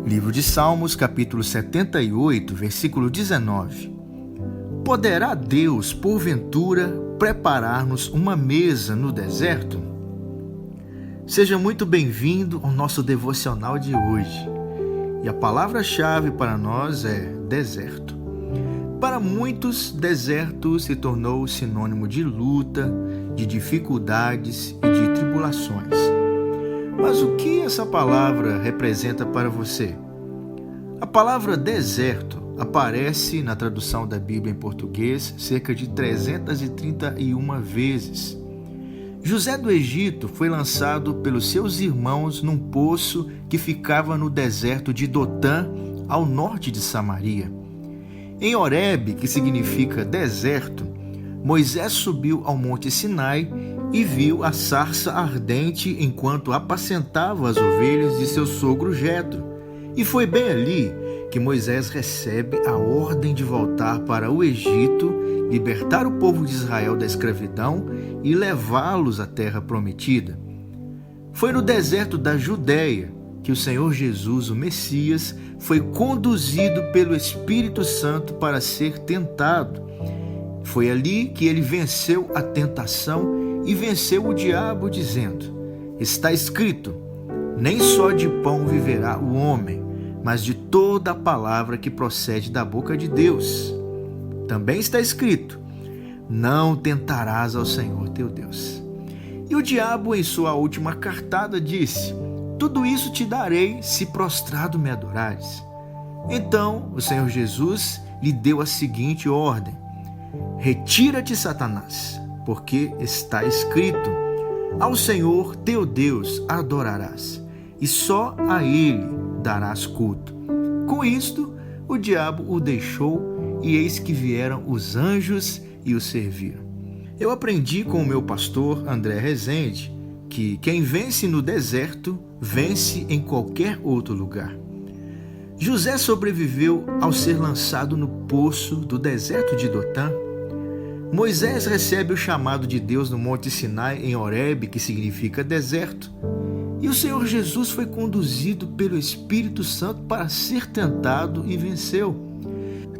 Livro de Salmos, capítulo 78, versículo 19. Poderá Deus, porventura, preparar-nos uma mesa no deserto? Seja muito bem-vindo ao nosso devocional de hoje. E a palavra-chave para nós é deserto. Para muitos, deserto se tornou sinônimo de luta, de dificuldades e de tribulações. Mas o que essa palavra representa para você? A palavra deserto aparece na tradução da Bíblia em português cerca de 331 vezes. José do Egito foi lançado pelos seus irmãos num poço que ficava no deserto de Dotã, ao norte de Samaria. Em Horebe, que significa deserto, Moisés subiu ao monte Sinai e viu a sarça ardente enquanto apacentava as ovelhas de seu sogro Jetro. E foi bem ali que Moisés recebe a ordem de voltar para o Egito, libertar o povo de Israel da escravidão e levá-los à terra prometida. Foi no deserto da Judéia que o Senhor Jesus, o Messias, foi conduzido pelo Espírito Santo para ser tentado. Foi ali que ele venceu a tentação e venceu o diabo, dizendo: está escrito, nem só de pão viverá o homem, mas de toda a palavra que procede da boca de Deus. Também está escrito, não tentarás ao Senhor teu Deus. E o diabo, em sua última cartada, disse: tudo isso te darei se prostrado me adorares. Então o Senhor Jesus lhe deu a seguinte ordem: retira-te, Satanás, porque está escrito, ao Senhor teu Deus adorarás, e só a Ele darás culto. Com isto, o diabo o deixou, e eis que vieram os anjos e o serviram. Eu aprendi com o meu pastor André Rezende que quem vence no deserto, vence em qualquer outro lugar. José sobreviveu ao ser lançado no poço do deserto de Dotã. Moisés recebe o chamado de Deus no Monte Sinai, em Horebe, que significa deserto. E o Senhor Jesus foi conduzido pelo Espírito Santo para ser tentado e venceu.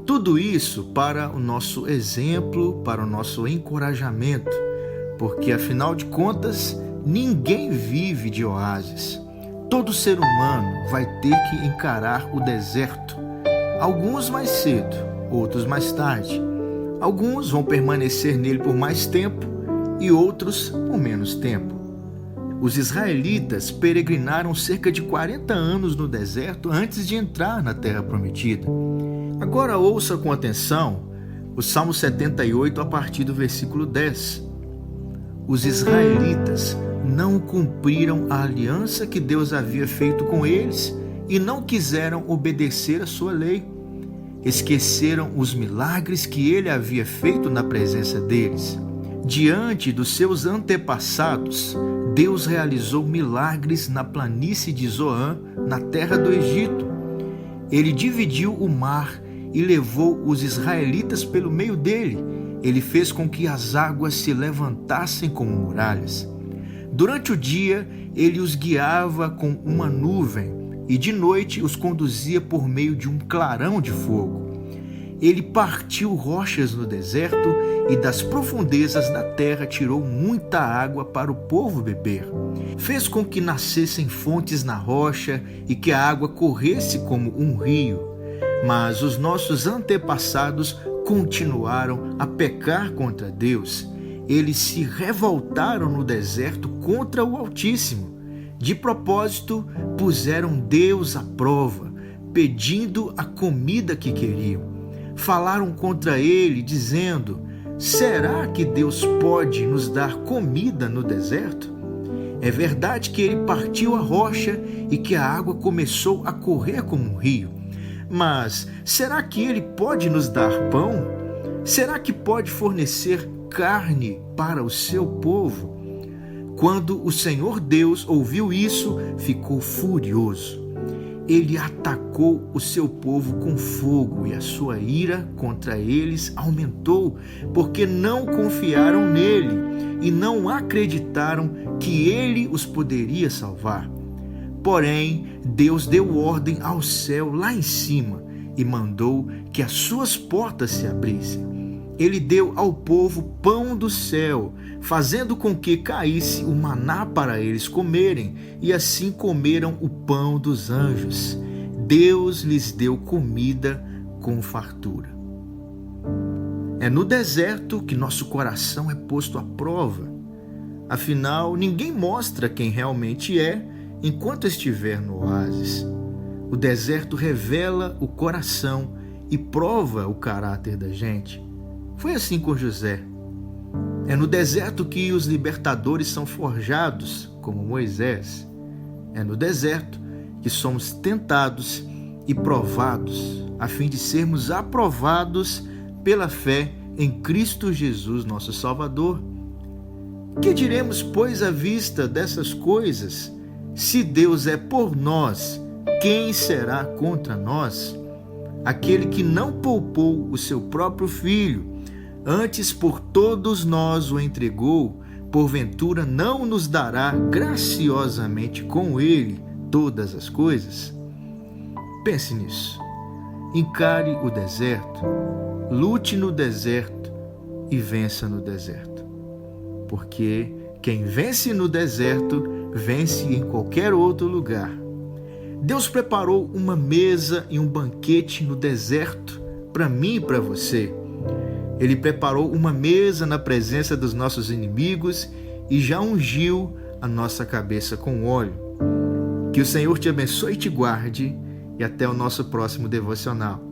Tudo isso para o nosso exemplo, para o nosso encorajamento, porque afinal de contas, ninguém vive de oásis. Todo ser humano vai ter que encarar o deserto. Alguns mais cedo, outros mais tarde. Alguns vão permanecer nele por mais tempo e outros por menos tempo. Os israelitas peregrinaram cerca de 40 anos no deserto antes de entrar na terra prometida. Agora ouça com atenção o Salmo 78 a partir do versículo 10. Os israelitas não cumpriram a aliança que Deus havia feito com eles e não quiseram obedecer a sua lei. Esqueceram os milagres que ele havia feito na presença deles. Diante dos seus antepassados, Deus realizou milagres na planície de Zoan, na terra do Egito. Ele dividiu o mar e levou os israelitas pelo meio dele. Ele fez com que as águas se levantassem como muralhas. Durante o dia, ele os guiava com uma nuvem e de noite os conduzia por meio de um clarão de fogo. Ele partiu rochas no deserto e das profundezas da terra tirou muita água para o povo beber. Fez com que nascessem fontes na rocha e que a água corresse como um rio. Mas os nossos antepassados continuaram a pecar contra Deus. Eles se revoltaram no deserto contra o Altíssimo. De propósito, puseram Deus à prova, pedindo a comida que queriam. Falaram contra ele, dizendo: será que Deus pode nos dar comida no deserto? É verdade que ele partiu a rocha e que a água começou a correr como um rio. Mas será que ele pode nos dar pão? Será que pode fornecer carne para o seu povo? Quando o Senhor Deus ouviu isso, ficou furioso. Ele atacou o seu povo com fogo e a sua ira contra eles aumentou, porque não confiaram nele e não acreditaram que ele os poderia salvar. Porém, Deus deu ordem ao céu lá em cima e mandou que as suas portas se abrissem. Ele deu ao povo pão do céu, fazendo com que caísse o maná para eles comerem, e assim comeram o pão dos anjos. Deus lhes deu comida com fartura. É no deserto que nosso coração é posto à prova. Afinal, ninguém mostra quem realmente é enquanto estiver no oásis. O deserto revela o coração e prova o caráter da gente. Foi assim com José. É no deserto que os libertadores são forjados, como Moisés. É no deserto que somos tentados e provados, a fim de sermos aprovados pela fé em Cristo Jesus, nosso Salvador. Que diremos, pois, à vista dessas coisas? Se Deus é por nós, quem será contra nós? Aquele que não poupou o seu próprio filho, antes por todos nós o entregou, porventura não nos dará graciosamente com ele todas as coisas? Pense nisso. Encare o deserto, lute no deserto e vença no deserto. Porque quem vence no deserto, vence em qualquer outro lugar. Deus preparou uma mesa e um banquete no deserto para mim e para você. Ele preparou uma mesa na presença dos nossos inimigos e já ungiu a nossa cabeça com óleo. Que o Senhor te abençoe e te guarde, e até o nosso próximo devocional.